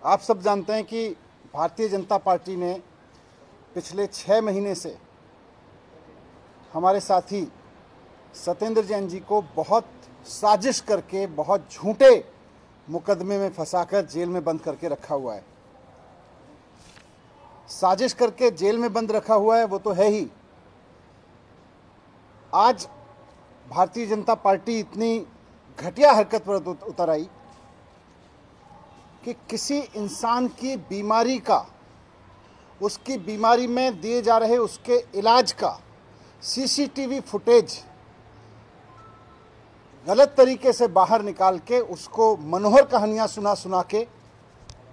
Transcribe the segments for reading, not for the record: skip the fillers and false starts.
आप सब जानते हैं कि भारतीय जनता पार्टी ने पिछले 6 महीने से हमारे साथी सत्येंद्र जैन जी को बहुत साजिश करके, बहुत झूठे मुकदमे में फंसाकर जेल में बंद करके रखा हुआ है। साजिश करके जेल में बंद रखा हुआ है वो तो है ही। आज भारतीय जनता पार्टी इतनी घटिया हरकत पर उतर आई कि किसी इंसान की बीमारी का, उसकी बीमारी में दिए जा रहे उसके इलाज का सीसीटीवी फुटेज गलत तरीके से बाहर निकाल के उसको मनोहर कहानियां सुना सुना के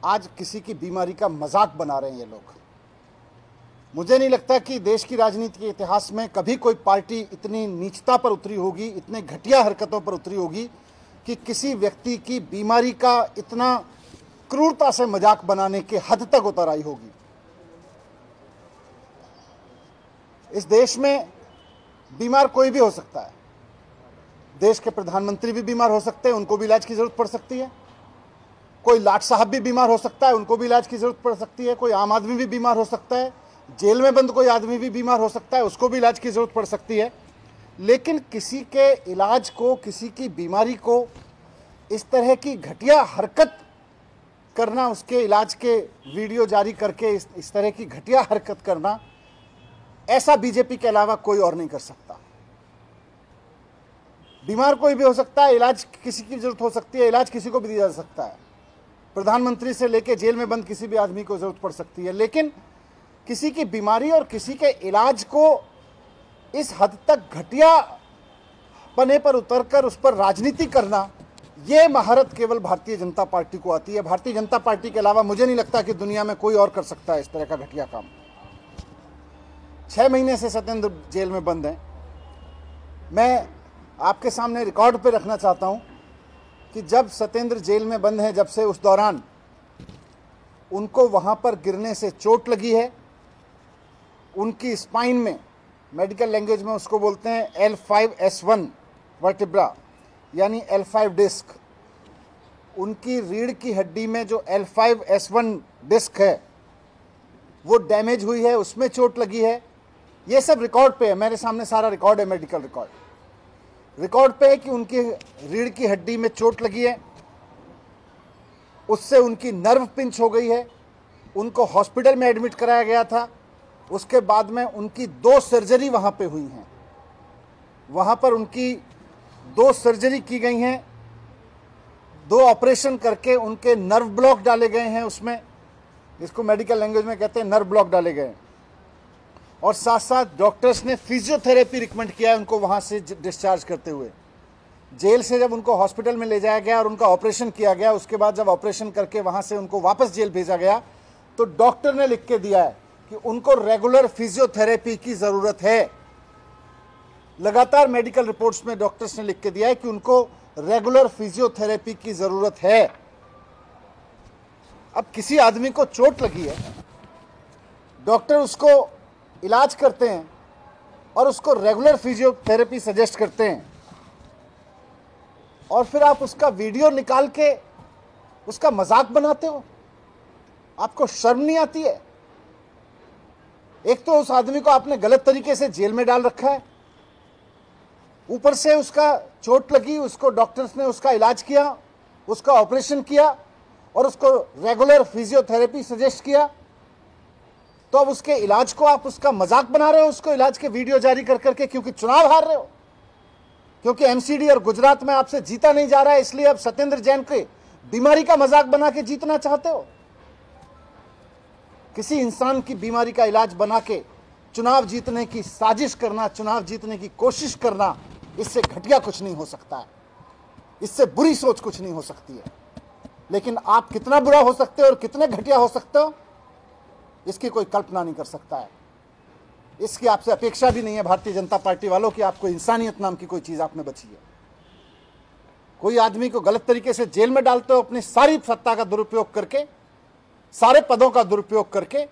आज किसी की बीमारी का मजाक बना रहे हैं ये लोग। मुझे नहीं लगता कि देश की राजनीति के इतिहास में कभी कोई पार्टी इतनी नीचता पर उतरी होगी, इतने घटिया हरकतों पर उतरी होगी कि किसी व्यक्ति की बीमारी का इतना क्रूरता से मजाक बनाने के हद तक उतर आई होगी। इस देश में बीमार कोई भी हो सकता है। देश के प्रधानमंत्री भी बीमार हो सकते हैं, उनको भी इलाज की जरूरत पड़ सकती है। कोई लाट साहब भी बीमार हो सकता है, उनको भी इलाज की जरूरत पड़ सकती है। कोई आम आदमी भी बीमार हो सकता है, जेल में बंद कोई आदमी भी बीमार हो सकता है, उसको भी इलाज की जरूरत पड़ सकती है। लेकिन किसी के इलाज को, किसी की बीमारी को इस तरह की घटिया हरकत करना, उसके इलाज के वीडियो जारी करके इस तरह की घटिया हरकत करना, ऐसा बीजेपी के अलावा कोई और नहीं कर सकता। बीमार कोई भी हो सकता है, इलाज किसी की जरूरत हो सकती है, इलाज किसी को भी दिया जा सकता है। प्रधानमंत्री से लेकर जेल में बंद किसी भी आदमी को जरूरत पड़ सकती है। लेकिन किसी की बीमारी और किसी के इलाज को इस हद तक घटिया पने पर उतरकर उस पर राजनीति करना, यह महारत केवल भारतीय जनता पार्टी को आती है। भारतीय जनता पार्टी के अलावा मुझे नहीं लगता कि दुनिया में कोई और कर सकता है इस तरह का घटिया काम। 6 महीने से सत्येंद्र जेल में बंद हैं। मैं आपके सामने रिकॉर्ड पे रखना चाहता हूं कि जब सत्येंद्र जेल में बंद हैं, जब से उस दौरान उनको वहां पर गिरने से चोट लगी है। उनकी स्पाइन में, मेडिकल लैंग्वेज में उसको बोलते हैं L5S1 वर्टिब्रा, यानी L5 डिस्क। उनकी रीढ़ की हड्डी में जो L5S1 डिस्क है वो डैमेज हुई है, उसमें चोट लगी है। ये सब रिकॉर्ड पे है, मेरे सामने सारा रिकॉर्ड है, मेडिकल रिकॉर्ड पे है कि उनकी रीढ़ की हड्डी में चोट लगी है, उससे उनकी नर्व पिंच हो गई है। उनको हॉस्पिटल में एडमिट कराया गया था। उसके बाद में उनकी 2 सर्जरी वहां पे हुई हैं। वहां पर उनकी 2 सर्जरी की गई हैं, 2 ऑपरेशन करके उनके नर्व ब्लॉक डाले गए हैं। उसमें, इसको मेडिकल लैंग्वेज में कहते हैं नर्व ब्लॉक डाले गए। और साथ साथ डॉक्टर्स ने फिजियोथेरेपी रिकमेंड किया है उनको वहां से डिस्चार्ज करते हुए। जेल से जब उनको हॉस्पिटल में ले जाया गया और उनका ऑपरेशन किया गया, उसके बाद जब ऑपरेशन करके वहां से उनको वापस जेल भेजा गया तो डॉक्टर ने लिख के दिया है कि उनको रेगुलर फिजियोथेरेपी की जरूरत है। लगातार मेडिकल रिपोर्ट्स में डॉक्टर्स ने लिख के दिया है कि उनको रेगुलर फिजियोथेरेपी की जरूरत है। अब किसी आदमी को चोट लगी है, डॉक्टर उसको इलाज करते हैं और उसको रेगुलर फिजियोथेरेपी सजेस्ट करते हैं, और फिर आप उसका वीडियो निकाल के उसका मजाक बनाते हो। आपको शर्म नहीं आती है? एक तो उस आदमी को आपने गलत तरीके से जेल में डाल रखा है, ऊपर से उसका चोट लगी, उसको डॉक्टर्स ने उसका इलाज किया, उसका ऑपरेशन किया और उसको रेगुलर फिजियोथेरेपी सजेस्ट किया। तो अब उसके इलाज को आप उसका मजाक बना रहे हो, उसको इलाज के वीडियो जारी कर करके, क्योंकि चुनाव हार रहे हो, क्योंकि एमसीडी और गुजरात में आपसे जीता नहीं जा रहा है, इसलिए अब सत्येंद्र जैन के बीमारी का मजाक बना के जीतना चाहते हो। किसी इंसान की बीमारी का इलाज बना के चुनाव जीतने की साजिश करना, चुनाव जीतने की कोशिश करना, इससे घटिया कुछ नहीं हो सकता है, इससे बुरी सोच कुछ नहीं हो सकती है। लेकिन आप कितना बुरा हो सकते हो और कितने घटिया हो सकते हो, इसकी कोई कल्पना नहीं कर सकता है। इसकी आपसे अपेक्षा भी नहीं है भारतीय जनता पार्टी वालों की। आपको इंसानियत नाम की कोई चीज आप में बची है? कोई आदमी को गलत तरीके से जेल में डालते हो, अपनी सारी सत्ता का दुरुपयोग करके, सारे पदों का दुरुपयोग करके।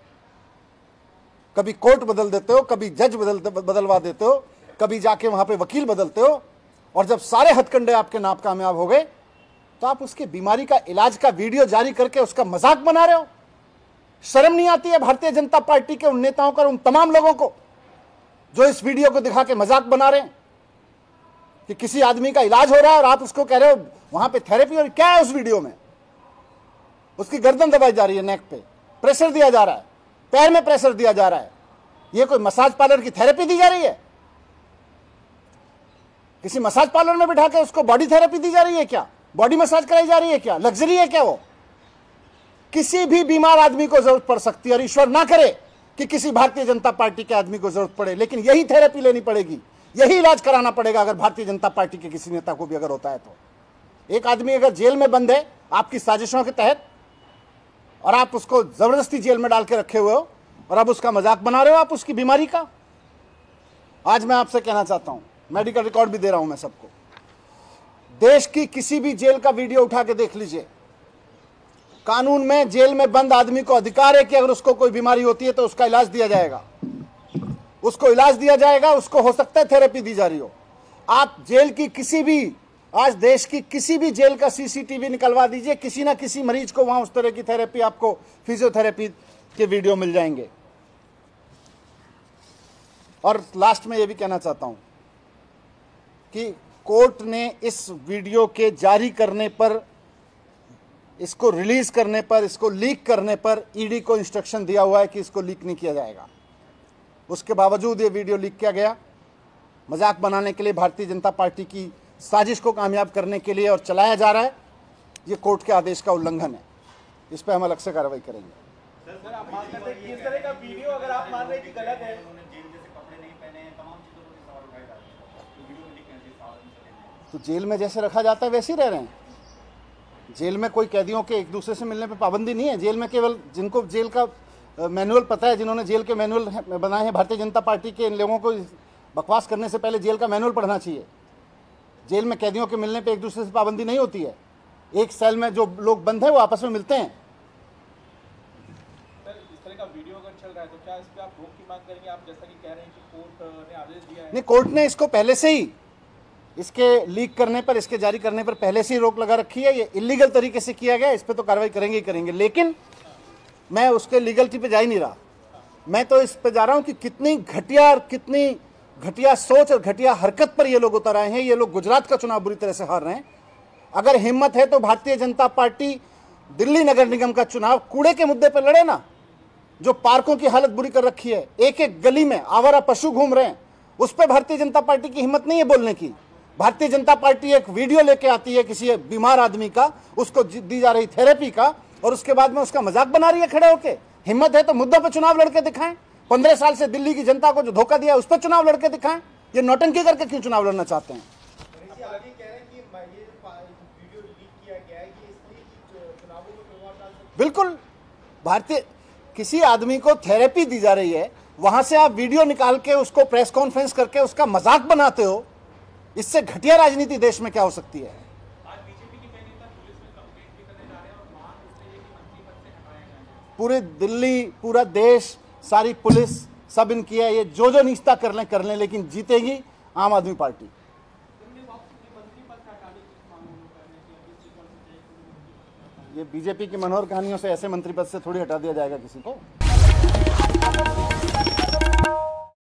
कभी कोर्ट बदल देते हो, कभी जज बदलवा देते हो, कभी जाके वहां पे वकील बदलते हो, और जब सारे हथकंडे आपके नाकामयाब हो गए तो आप उसकी बीमारी का इलाज का वीडियो जारी करके उसका मजाक बना रहे हो। शर्म नहीं आती है भारतीय जनता पार्टी के उन नेताओं को, उन तमाम लोगों को जो इस वीडियो को दिखा के मजाक बना रहे हैं कि किसी आदमी का इलाज हो रहा है और आप उसको कह रहे हो वहां पे थेरेपी। और क्या है उस वीडियो में? उसकी गर्दन दबाई जा रही है, नेक पे प्रेशर दिया जा रहा है, पैर में प्रेशर दिया जा रहा है। ये कोई मसाज पार्लर की थेरेपी दी जा रही है? किसी मसाज पार्लर में बिठा के उसको बॉडी थेरेपी दी जा रही है क्या? बॉडी मसाज कराई जा रही है क्या? लग्जरी है क्या वो? किसी भी बीमार आदमी को जरूरत पड़ सकती है, और ईश्वर ना करे कि किसी भारतीय जनता पार्टी के आदमी को जरूरत पड़े, लेकिन यही थेरेपी लेनी पड़ेगी, यही इलाज कराना पड़ेगा अगर भारतीय जनता पार्टी के किसी नेता को भी अगर होता है तो। एक आदमी अगर जेल में बंद है आपकी साजिशों के तहत, और आप उसको जबरदस्ती जेल में डाल के रखे हुए हो, और अब उसका मजाक बना रहे हो आप उसकी बीमारी का। आज मैं आपसे कहना चाहता हूं, मेडिकल रिकॉर्ड भी दे रहा हूं मैं सबको, देश की किसी भी जेल का वीडियो उठा के देख लीजिए। कानून में जेल में बंद आदमी को अधिकार है कि अगर उसको कोई बीमारी होती है तो उसका इलाज दिया जाएगा, उसको इलाज दिया जाएगा, उसको हो सकता है थेरेपी दी जा रही हो। आप जेल की किसी भी, आज देश की किसी भी जेल का सीसीटीवी निकलवा दीजिए, किसी ना किसी मरीज को वहां उस तरह की थेरेपी, आपको फिजियोथेरेपी के वीडियो मिल जाएंगे। और लास्ट में यह भी कहना चाहता हूं कि कोर्ट ने इस वीडियो के जारी करने पर, इसको रिलीज करने पर, इसको लीक करने पर ईडी को इंस्ट्रक्शन दिया हुआ है कि इसको लीक नहीं किया जाएगा। उसके बावजूद ये वीडियो लीक किया गया, मजाक बनाने के लिए, भारतीय जनता पार्टी की साजिश को कामयाब करने के लिए, और चलाया जा रहा है। ये कोर्ट के आदेश का उल्लंघन है, इस पर हम अलग से कार्रवाई करेंगे। सर आप मान लेते हैं कि इस तरह का वीडियो अगर आप मान रहे हैं कि गलत है, तो जेल में जैसे रखा जाता है वैसे ही रह रहे हैं। जेल में कोई कैदियों के एक दूसरे से मिलने पे पाबंदी नहीं है। जेल में केवल जिनको जेल का मैनुअल पता है, जिन्होंने जेल के मैनुअल बनाए हैं भारतीय जनता पार्टी के, इन लोगों को बकवास करने से पहले जेल का मैनुअल पढ़ना चाहिए। जेल में कैदियों के मिलने पे एक दूसरे से पाबंदी नहीं होती है। एक सेल में जो लोग बंद हैं वो आपस में मिलते हैं। सर इस तरह का वीडियो अगर चल रहा है तो क्या इस पे आप रोक की मांग करेंगे? आप जैसा कि कह रहे हैं कि कोर्ट ने आदेश दिया है। नहीं, कोर्ट ने इसको पहले से ही, इसके लीक करने पर, इसके जारी करने पर पहले से ही रोक लगा रखी है। ये इलीगल तरीके से किया गया, इस पर तो कार्रवाई करेंगे ही करेंगे। लेकिन मैं उसके लीगलिटी पे जा ही नहीं रहा, मैं तो इस पे जा रहा हूं कि कितनी घटिया सोच और घटिया हरकत पर ये लोग उतर आए हैं। ये लोग गुजरात का चुनाव बुरी तरह से हार रहे हैं। अगर हिम्मत है तो भारतीय जनता पार्टी दिल्ली नगर निगम का चुनाव कूड़े के मुद्दे पर लड़े ना। जो पार्कों की हालत बुरी कर रखी है, एक एक गली में आवारा पशु घूम रहे हैं, उस पर भारतीय जनता पार्टी की हिम्मत नहीं है बोलने की। भारतीय जनता पार्टी एक वीडियो लेके आती है किसी बीमार आदमी का, उसको दी जा रही थेरेपी का, और उसके बाद में उसका मजाक बना रही है खड़े होके। हिम्मत है तो मुद्दों पर चुनाव लड़के दिखाएं। 15 साल से दिल्ली की जनता को जो धोखा दिया उस पर चुनाव लड़के दिखाएं। ये नौटंकी करके क्यों चुनाव लड़ना चाहते हैं? बिल्कुल, भारतीय किसी आदमी को थेरेपी दी जा रही है, वहां से आप वीडियो निकाल के उसको प्रेस कॉन्फ्रेंस करके उसका मजाक बनाते हो। इससे घटिया राजनीति देश में क्या हो सकती है? पूरे दिल्ली, पूरा देश, सारी पुलिस, सब इनकी है। ये जो निश्चिता कर लें, लेकिन जीतेगी आम आदमी पार्टी। ये बीजेपी की मनोहर कहानियों से ऐसे मंत्री पद से थोड़ी हटा दिया जाएगा किसी को।